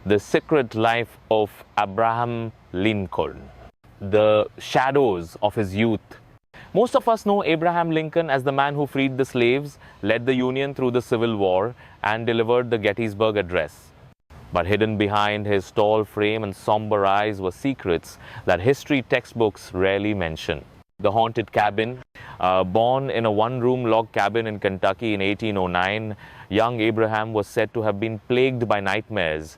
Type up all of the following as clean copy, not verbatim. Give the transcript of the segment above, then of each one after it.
The Secret Life of Abraham Lincoln, the shadows of his youth. Most of us know Abraham Lincoln as the man who freed the slaves, led the Union through the Civil War, and delivered the Gettysburg Address. But hidden behind his tall frame and somber eyes were secrets that history textbooks rarely mention. The haunted cabin. Born in a one-room log cabin in Kentucky in 1809, young Abraham was said to have been plagued by nightmares.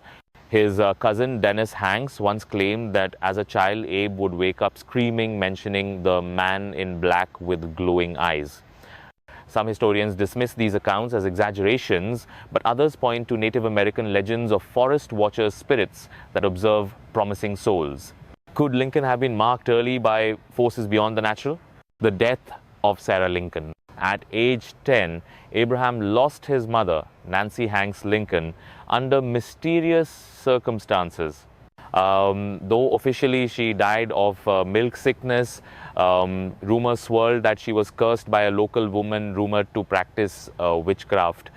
His cousin Dennis Hanks once claimed that as a child, Abe would wake up screaming, mentioning the man in black with glowing eyes. Some historians dismiss these accounts as exaggerations, but others point to Native American legends of forest watchers' spirits that observe promising souls. Could Lincoln have been marked early by forces beyond the natural? The death of Sarah Lincoln. At age 10, Abraham lost his mother, Nancy Hanks Lincoln, under mysterious circumstances. Though officially she died of milk sickness, rumors swirled that she was cursed by a local woman rumored to practice witchcraft.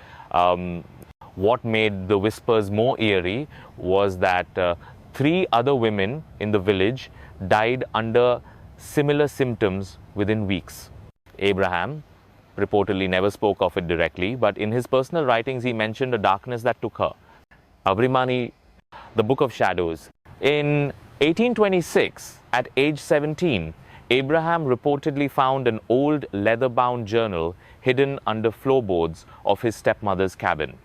What made the whispers more eerie was that 3 other women in the village died under similar symptoms within weeks. Abraham reportedly never spoke of it directly, but in his personal writings he mentioned a darkness that took her. Avrimani, the Book of Shadows. In 1826, at age 17, Abraham reportedly found an old leather-bound journal hidden under floorboards of his stepmother's cabin.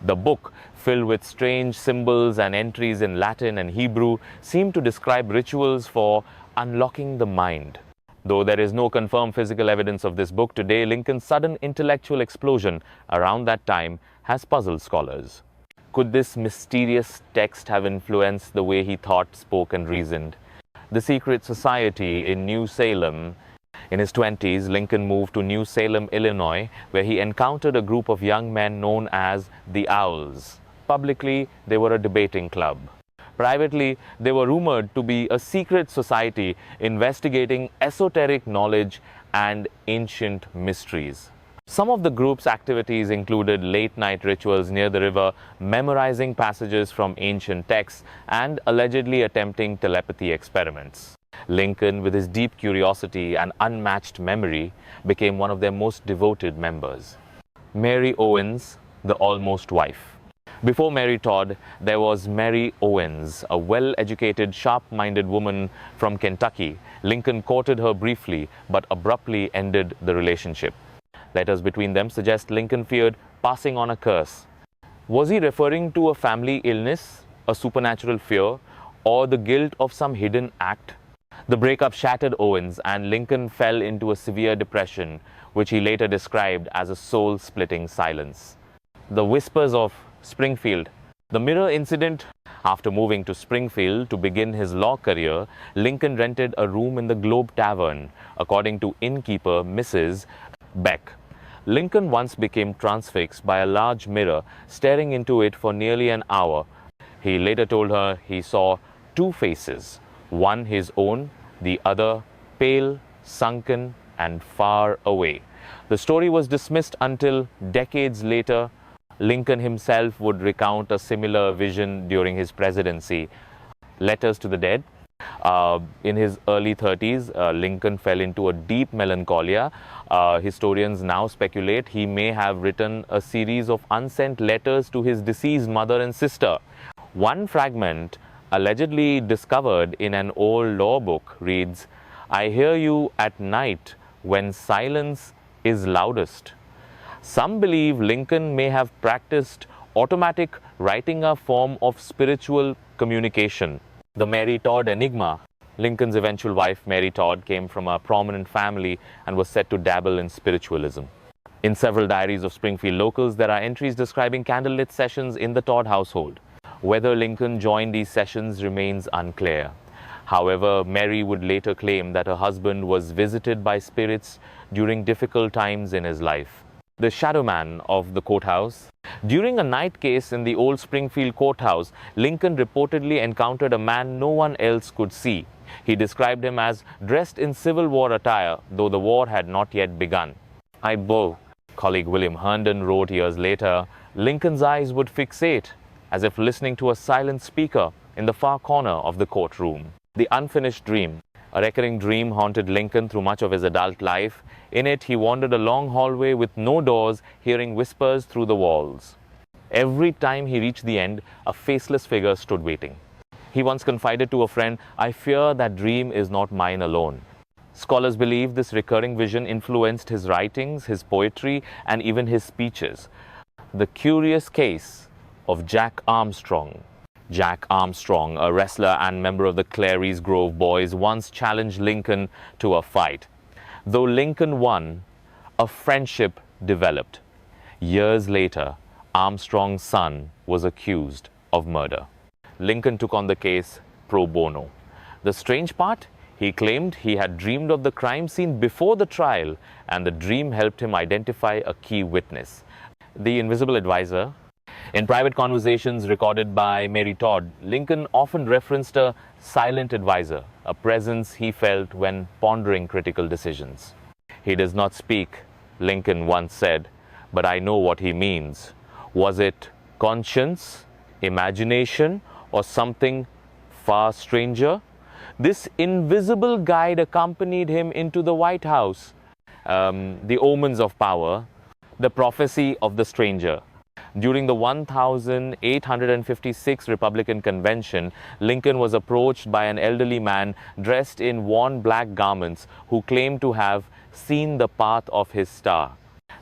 The book, filled with strange symbols and entries in Latin and Hebrew, seemed to describe rituals for unlocking the mind. Though there is no confirmed physical evidence of this book today, Lincoln's sudden intellectual explosion around that time has puzzled scholars. Could this mysterious text have influenced the way he thought, spoke, and reasoned? The secret society in New Salem. In his 20s, Lincoln moved to New Salem, Illinois, where he encountered a group of young men known as the Owls. Publicly, they were a debating club. Privately, they were rumored to be a secret society investigating esoteric knowledge and ancient mysteries. Some of the group's activities included late-night rituals near the river, memorizing passages from ancient texts, and allegedly attempting telepathy experiments. Lincoln, with his deep curiosity and unmatched memory, became one of their most devoted members. Mary Owens, the almost wife. Before Mary Todd, there was Mary Owens, a well-educated, sharp-minded woman from Kentucky. Lincoln courted her briefly, but abruptly ended the relationship. Letters between them suggest Lincoln feared passing on a curse. Was he referring to a family illness, a supernatural fear, or the guilt of some hidden act? The breakup shattered Owens, and Lincoln fell into a severe depression, which he later described as a soul-splitting silence. The whispers of Springfield. The mirror incident. After moving to Springfield to begin his law career, Lincoln rented a room in the Globe Tavern, according to innkeeper Mrs. Beck. Lincoln once became transfixed by a large mirror, staring into it for nearly an hour. He later told her he saw 2 faces, one his own, the other pale, sunken, and far away. The story was dismissed until decades later, Lincoln himself would recount a similar vision during his presidency. Letters to the Dead. In his early 30s, Lincoln fell into a deep melancholia. Historians now speculate he may have written a series of unsent letters to his deceased mother and sister. One fragment, allegedly discovered in an old law book, reads, "I hear you at night when silence is loudest." Some believe Lincoln may have practiced automatic writing, a form of spiritual communication. The Mary Todd enigma. Lincoln's eventual wife, Mary Todd, came from a prominent family and was said to dabble in spiritualism. In several diaries of Springfield locals, there are entries describing candlelit sessions in the Todd household. Whether Lincoln joined these sessions remains unclear. However, Mary would later claim that her husband was visited by spirits during difficult times in his life. The shadow man of the courthouse. During a night case in the old Springfield courthouse, Lincoln reportedly encountered a man no one else could see. He described him as dressed in Civil War attire, though the war had not yet begun. Colleague William Herndon wrote years later, Lincoln's eyes would fixate as if listening to a silent speaker in the far corner of the courtroom. The unfinished dream. A recurring dream haunted Lincoln through much of his adult life. In it, he wandered a long hallway with no doors, hearing whispers through the walls. Every time he reached the end, a faceless figure stood waiting. He once confided to a friend, "I fear that dream is not mine alone." Scholars believe this recurring vision influenced his writings, his poetry, and even his speeches. The curious case of Jack Armstrong. Jack Armstrong, a wrestler and member of the Clary's Grove Boys, once challenged Lincoln to a fight. Though Lincoln won, a friendship developed. Years later, Armstrong's son was accused of murder. Lincoln took on the case pro bono. The strange part? He claimed he had dreamed of the crime scene before the trial, and the dream helped him identify a key witness. The invisible advisor. In private conversations recorded by Mary Todd, Lincoln often referenced a silent advisor, a presence he felt when pondering critical decisions. "He does not speak," Lincoln once said, "but I know what he means." Was it conscience, imagination, or something far stranger? This invisible guide accompanied him into the White House. The omens of power, the prophecy of the stranger. During the 1856 Republican Convention, Lincoln was approached by an elderly man dressed in worn black garments who claimed to have seen the path of his star.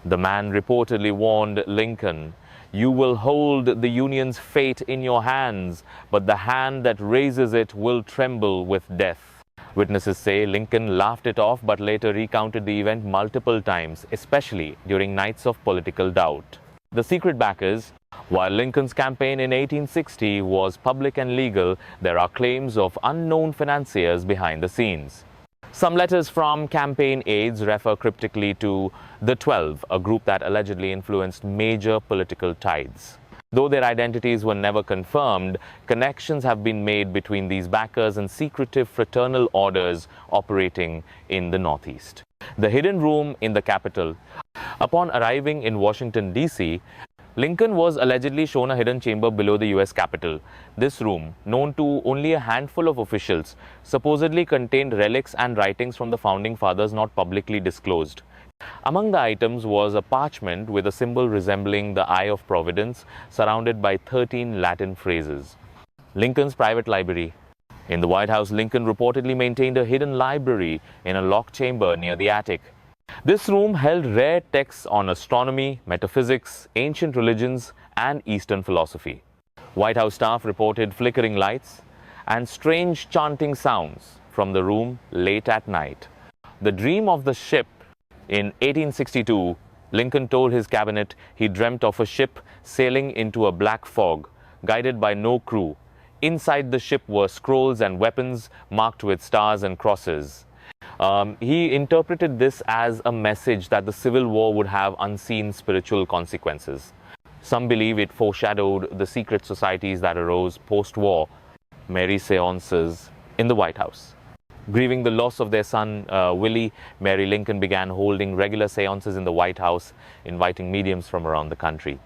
The man reportedly warned Lincoln, "You will hold the Union's fate in your hands, but the hand that raises it will tremble with death." Witnesses say Lincoln laughed it off but later recounted the event multiple times, especially during nights of political doubt. The secret backers. While Lincoln's campaign in 1860 was public and legal, there are claims of unknown financiers behind the scenes. Some letters from campaign aides refer cryptically to the 12, a group that allegedly influenced major political tides. Though their identities were never confirmed, connections have been made between these backers and secretive fraternal orders operating in the Northeast. The hidden room in the Capitol. Upon arriving in Washington, D.C., Lincoln was allegedly shown a hidden chamber below the U.S. Capitol. This room, known to only a handful of officials, supposedly contained relics and writings from the founding fathers not publicly disclosed. Among the items was a parchment with a symbol resembling the Eye of Providence, surrounded by 13 Latin phrases. Lincoln's private library. In the White House, Lincoln reportedly maintained a hidden library in a locked chamber near the attic. This room held rare texts on astronomy, metaphysics, ancient religions, and Eastern philosophy. White House staff reported flickering lights and strange chanting sounds from the room late at night. The dream of the ship. In 1862, Lincoln told his cabinet he dreamt of a ship sailing into a black fog, guided by no crew. Inside the ship were scrolls and weapons marked with stars and crosses. He interpreted this as a message that the Civil War would have unseen spiritual consequences. Some believe it foreshadowed the secret societies that arose post-war, Mary seances in the White House. Grieving the loss of their son, Willie, Mary Lincoln began holding regular seances in the White House, inviting mediums from around the country.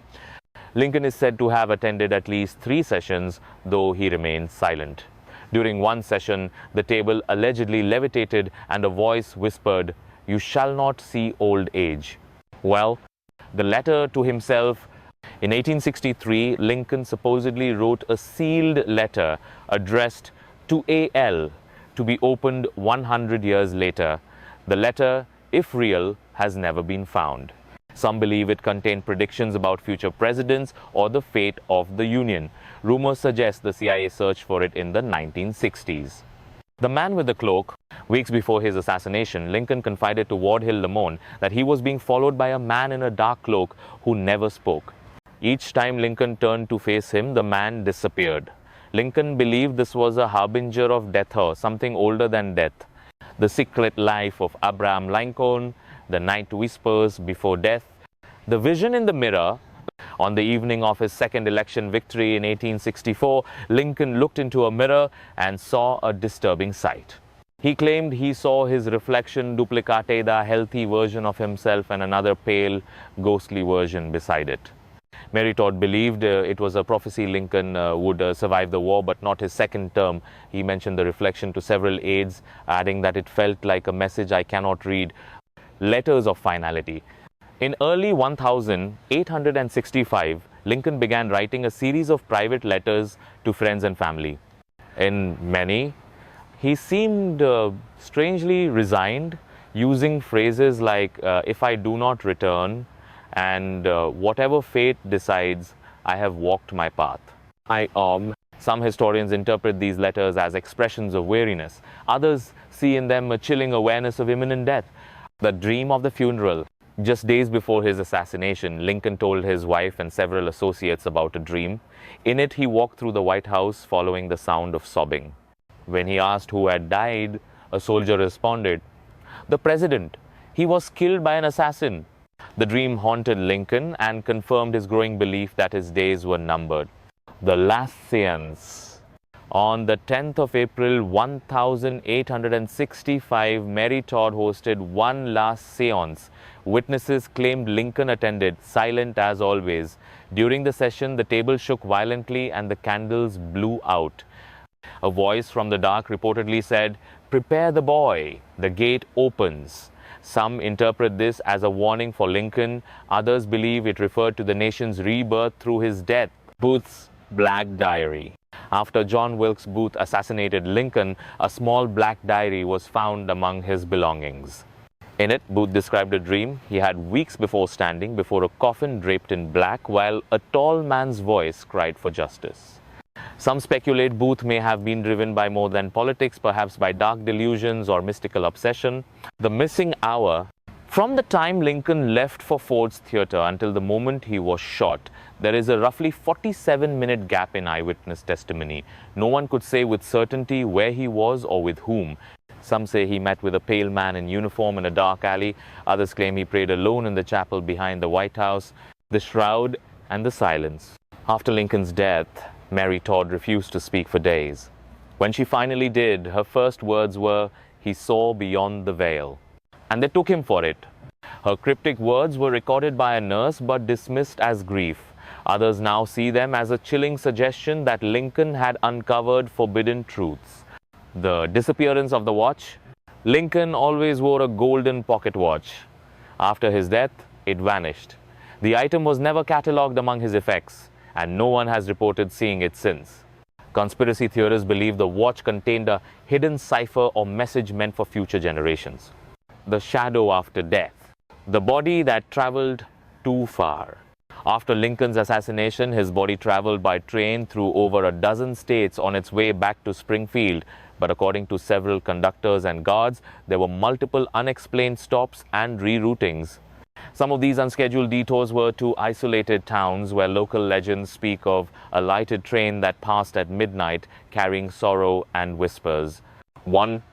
Lincoln is said to have attended at least 3 sessions, though he remained silent. During one session, the table allegedly levitated and a voice whispered, "You shall not see old age." Well, the letter to himself. In 1863, Lincoln supposedly wrote a sealed letter addressed to A.L. to be opened 100 years later. The letter, if real, has never been found. Some believe it contained predictions about future presidents or the fate of the Union. Rumors suggest the CIA searched for it in the 1960s. The man with the cloak. Weeks before his assassination, Lincoln confided to Ward Hill Lamone that he was being followed by a man in a dark cloak who never spoke. Each time Lincoln turned to face him, the man disappeared. Lincoln believed this was a harbinger of death, or something older than death. The secret life of Abraham Lincoln, the night whispers before death. The vision in the mirror. On the evening of his second election victory in 1864, Lincoln looked into a mirror and saw a disturbing sight. He claimed he saw his reflection duplicated, a healthy version of himself, and another pale, ghostly version beside it. Mary Todd believed it was a prophecy Lincoln would survive the war, but not his second term. He mentioned the reflection to several aides, adding that it felt like a message I cannot read, letters of finality. In early 1865, Lincoln began writing a series of private letters to friends and family. In many, he seemed strangely resigned, using phrases like, if I do not return, and whatever fate decides, I have walked my path. Some historians interpret these letters as expressions of weariness. Others see in them a chilling awareness of imminent death. The dream of the funeral. Just days before his assassination, Lincoln told his wife and several associates about a dream. In it, he walked through the White House following the sound of sobbing. When he asked who had died, a soldier responded, "The president. He was killed by an assassin." The dream haunted Lincoln and confirmed his growing belief that his days were numbered. The last seance. On the 10th of April, 1865, Mary Todd hosted one last seance. Witnesses claimed Lincoln attended, silent as always. During the session, the table shook violently and the candles blew out. A voice from the dark reportedly said, "Prepare the boy, the gate opens." Some interpret this as a warning for Lincoln. Others believe it referred to the nation's rebirth through his death. Booth's Black Diary. After John Wilkes Booth assassinated Lincoln, a small black diary was found among his belongings. In it, Booth described a dream he had weeks before standing before a coffin draped in black while a tall man's voice cried for justice. Some speculate Booth may have been driven by more than politics, perhaps by dark delusions or mystical obsession. The missing hour. From the time Lincoln left for Ford's Theater until the moment he was shot, there is a roughly 47-minute gap in eyewitness testimony. No one could say with certainty where he was or with whom. Some say he met with a pale man in uniform in a dark alley. Others claim he prayed alone in the chapel behind the White House. The shroud and the silence. After Lincoln's death, Mary Todd refused to speak for days. When she finally did, her first words were, "He saw beyond the veil." And they took him for it. Her cryptic words were recorded by a nurse but dismissed as grief. Others now see them as a chilling suggestion that Lincoln had uncovered forbidden truths. The disappearance of the watch. Lincoln always wore a golden pocket watch. After his death, it vanished. The item was never catalogued among his effects, and no one has reported seeing it since. Conspiracy theorists believe the watch contained a hidden cipher or message meant for future generations. The shadow after death. The body that traveled too far. After Lincoln's assassination, his body traveled by train through over a dozen states on its way back to Springfield. But according to several conductors and guards, there were multiple unexplained stops and reroutings. Some of these unscheduled detours were to isolated towns where local legends speak of a lighted train that passed at midnight carrying sorrow and whispers. One,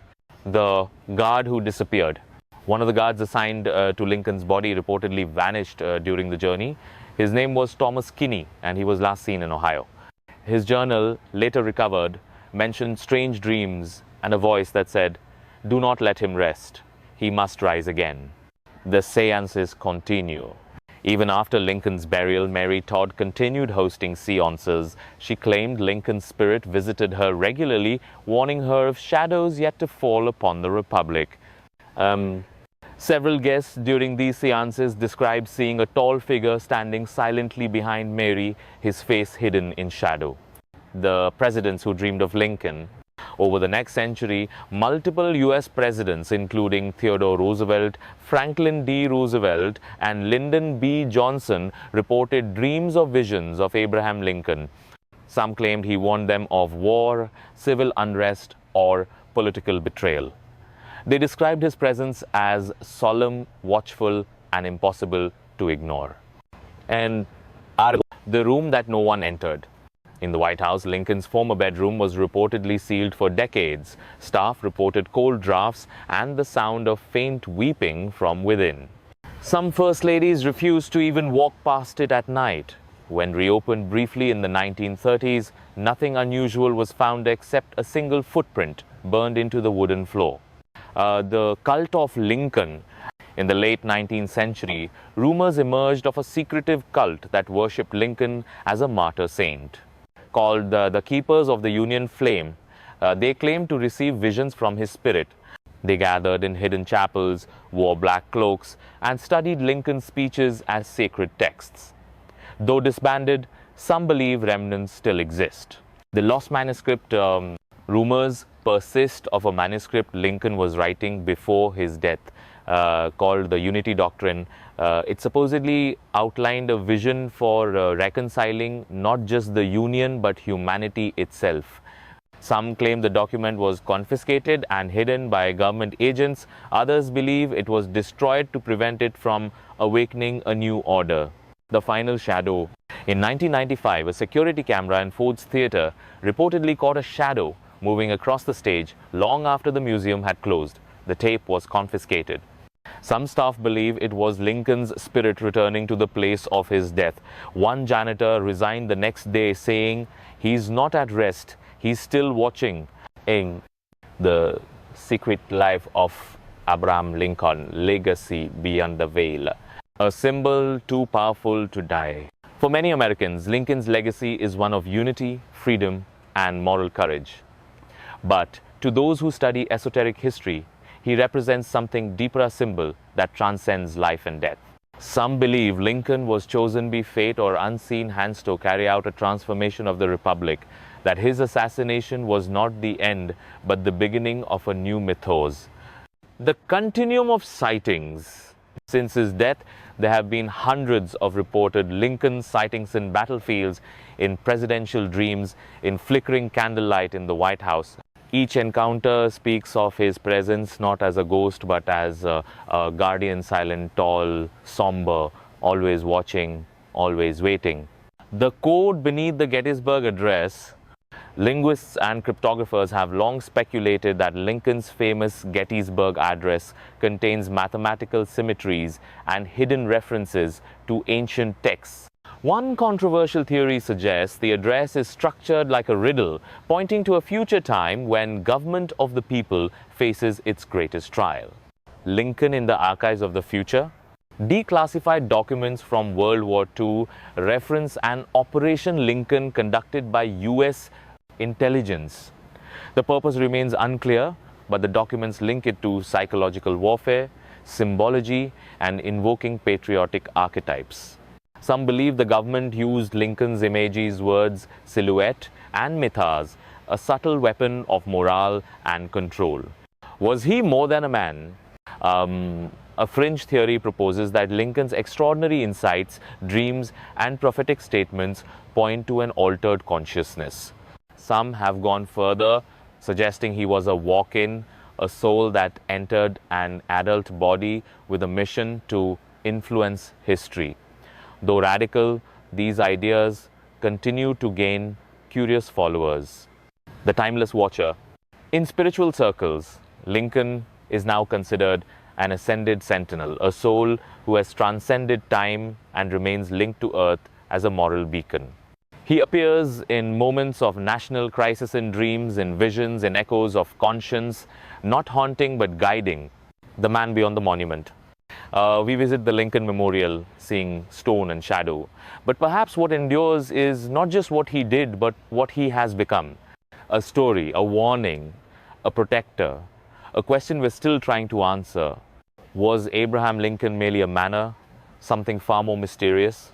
the guard who disappeared. One of the guards assigned to Lincoln's body reportedly vanished during the journey. His name was Thomas Kinney, and he was last seen in Ohio. His journal, later recovered, mentioned strange dreams and a voice that said, "Do not let him rest. He must rise again." The seances continue. Even after Lincoln's burial, Mary Todd continued hosting seances. She claimed Lincoln's spirit visited her regularly, warning her of shadows yet to fall upon the Republic. Several guests during these seances described seeing a tall figure standing silently behind Mary, his face hidden in shadow. The presidents who dreamed of Lincoln. Over the next century, multiple U.S. presidents, including Theodore Roosevelt, Franklin D. Roosevelt, and Lyndon B. Johnson, reported dreams or visions of Abraham Lincoln. Some claimed he warned them of war, civil unrest, or political betrayal. They described his presence as solemn, watchful, and impossible to ignore. And the room that no one entered. In the White House, Lincoln's former bedroom was reportedly sealed for decades. Staff reported cold drafts and the sound of faint weeping from within. Some first ladies refused to even walk past it at night. When reopened briefly in the 1930s, nothing unusual was found except a single footprint burned into the wooden floor. The cult of Lincoln. In the late 19th century, rumors emerged of a secretive cult that worshipped Lincoln as a martyr saint. Called the Keepers of the Union Flame, they claimed to receive visions from his spirit. They gathered in hidden chapels, wore black cloaks, and studied Lincoln's speeches as sacred texts. Though disbanded, some believe remnants still exist. The lost manuscript rumors persist of a manuscript Lincoln was writing before his death, called the Unity Doctrine. It supposedly outlined a vision for reconciling not just the Union but humanity itself. Some claim the document was confiscated and hidden by government agents. Others believe it was destroyed to prevent it from awakening a new order. The final shadow. In 1995, a security camera in Ford's Theatre reportedly caught a shadow moving across the stage long after the museum had closed. The tape was confiscated. Some staff believe it was Lincoln's spirit returning to the place of his death. One janitor resigned the next day saying, "He's not at rest, he's still watching." In the secret life of Abraham Lincoln, legacy beyond the veil. A symbol too powerful to die. For many Americans, Lincoln's legacy is one of unity, freedom, and moral courage. But to those who study esoteric history, he represents something deeper, a symbol that transcends life and death. Some believe Lincoln was chosen by fate or unseen hands to carry out a transformation of the Republic, that his assassination was not the end, but the beginning of a new mythos. The continuum of sightings. Since his death, there have been hundreds of reported Lincoln sightings in battlefields, in presidential dreams, in flickering candlelight in the White House. Each encounter speaks of his presence not as a ghost but as a guardian, silent, tall, somber, always watching, always waiting. The code beneath the Gettysburg Address. Linguists and cryptographers have long speculated that Lincoln's famous Gettysburg Address contains mathematical symmetries and hidden references to ancient texts. One controversial theory suggests the address is structured like a riddle, pointing to a future time when government of the people faces its greatest trial. Lincoln in the archives of the future. Declassified documents from World War II reference an Operation Lincoln conducted by US intelligence. The purpose remains unclear, but the documents link it to psychological warfare, symbology, and invoking patriotic archetypes. Some believe the government used Lincoln's images, words, silhouette, and mythos, a subtle weapon of morale and control. Was he more than a man? A fringe theory proposes that Lincoln's extraordinary insights, dreams, and prophetic statements point to an altered consciousness. Some have gone further, suggesting he was a walk-in, a soul that entered an adult body with a mission to influence history. Though radical, these ideas continue to gain curious followers. The timeless watcher. In spiritual circles, Lincoln is now considered an ascended sentinel, a soul who has transcended time and remains linked to earth as a moral beacon. He appears in moments of national crisis, in dreams, in visions, in echoes of conscience, not haunting but guiding. The man beyond the monument. We visit the Lincoln Memorial, seeing stone and shadow. But perhaps what endures is not just what he did, but what he has become. A story, a warning, a protector, a question we're still trying to answer. Was Abraham Lincoln merely a manner, something far more mysterious?